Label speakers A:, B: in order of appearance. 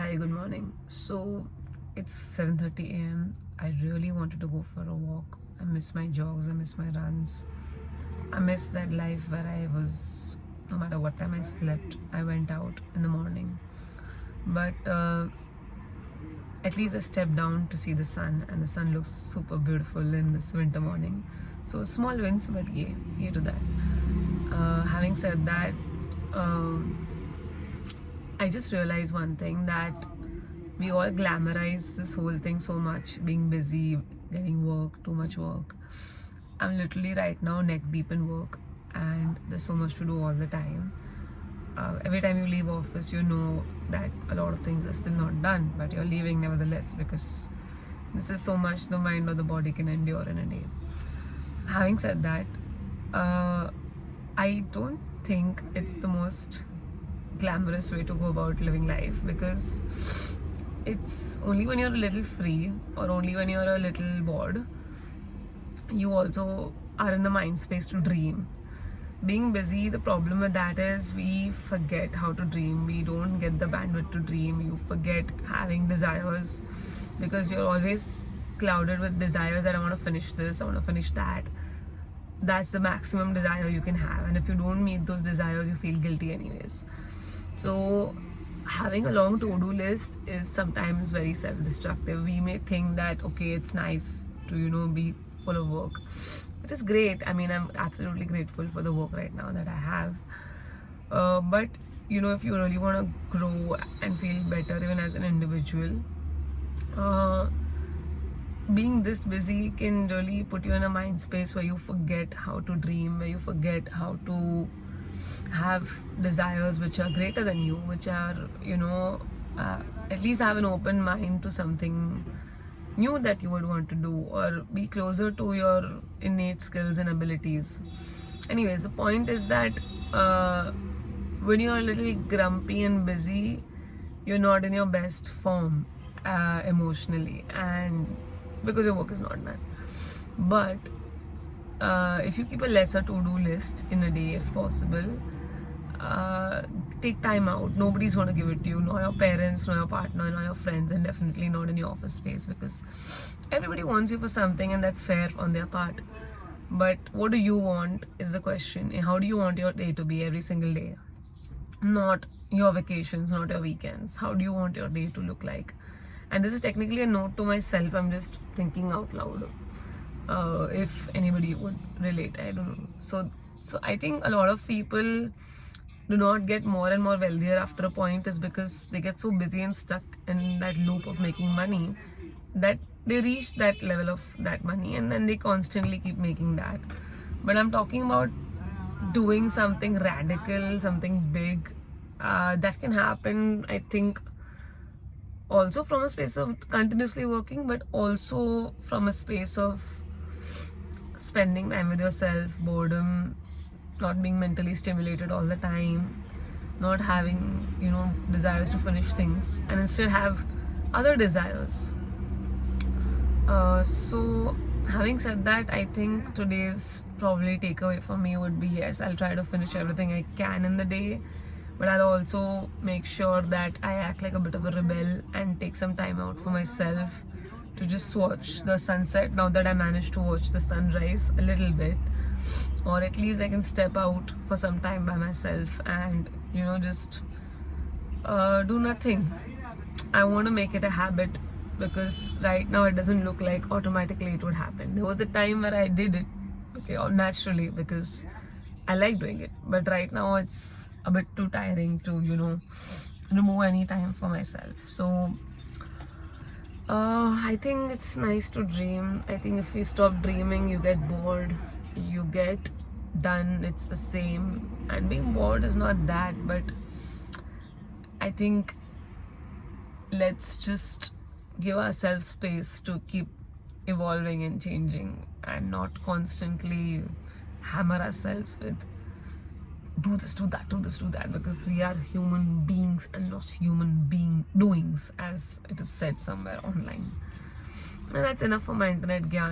A: Hi, good morning. So it's 7:30 a.m. I really wanted to go for a walk. I miss my jogs, I miss my runs. I miss that life where I was, no matter what time I slept, I went out in the morning. But at least I stepped down to see the sun, and the sun looks super beautiful in this winter morning. So small wins, but yeah to that. Having said that, I just realized one thing, that we all glamorize this whole thing so much, being busy, getting work, too much work. I'm literally right now neck deep in work, and there's so much to do all the time. Every time you leave office, you know that a lot of things are still not done, but you're leaving nevertheless, because this is so much the mind or the body can endure in a day. Having said that, I don't think it's the most glamorous way to go about living life, because it's only when you're a little free or only when you're a little bored you also are in the mind space to dream. Being busy, the problem with that is we forget how to dream. We don't get the bandwidth to dream. You forget having desires, because you're always clouded with desires that I want to finish this, I want to finish that. That's the maximum desire you can have, and if you don't meet those desires, you feel guilty anyways. So having a long to-do list is sometimes very self-destructive. We may think that okay, it's nice to be full of work. It is great. I mean, I'm absolutely grateful for the work right now that I have, but if you really want to grow and feel better even as an individual, being this busy can really put you in a mind space where you forget how to dream, where you forget how to have desires which are greater than you, which are at least have an open mind to something new that you would want to do, or be closer to your innate skills and abilities. Anyways, the point is that when you're a little grumpy and busy, you're not in your best form emotionally, and because your work is not done. But if you keep a lesser to-do list in a day, if possible, take time out. Nobody's going to give it to you, nor your parents, nor your partner, nor your friends, and definitely not in your office space, because everybody wants you for something, and that's fair on their part. But what do you want is the question. How do you want your day to be every single day? Not your vacations, not your weekends. How do you want your day to look like? And this is technically a note to myself. I'm just thinking out loud. If anybody would relate, I don't know. So I think a lot of people do not get more and more wealthier after a point is because they get so busy and stuck in that loop of making money that they reach that level of that money, and then they constantly keep making that. But I'm talking about doing something radical, something big, that can happen, I think, also from a space of continuously working, but also from a space of spending time with yourself, boredom, not being mentally stimulated all the time, not having desires to finish things, and instead have other desires. So having said that, I think today's probably takeaway for me would be, yes, I'll try to finish everything I can in the day, but I'll also make sure that I act like a bit of a rebel and take some time out for myself to just watch the sunset, now that I managed to watch the sunrise a little bit, or at least I can step out for some time by myself and just do nothing. I want to make it a habit, because right now it doesn't look like automatically it would happen. There was a time where I did it, okay, or naturally, because I like doing it, but right now it's a bit too tiring to remove any time for myself. So I think it's nice to dream. I think if we stop dreaming, you get bored, you get done, it's the same, and being bored is not that. But I think let's just give ourselves space to keep evolving and changing, and not constantly hammer ourselves with do this, do that, do this, do that, because we are human beings and not human being doings, as it is said somewhere online. And that's enough for my internet gyan.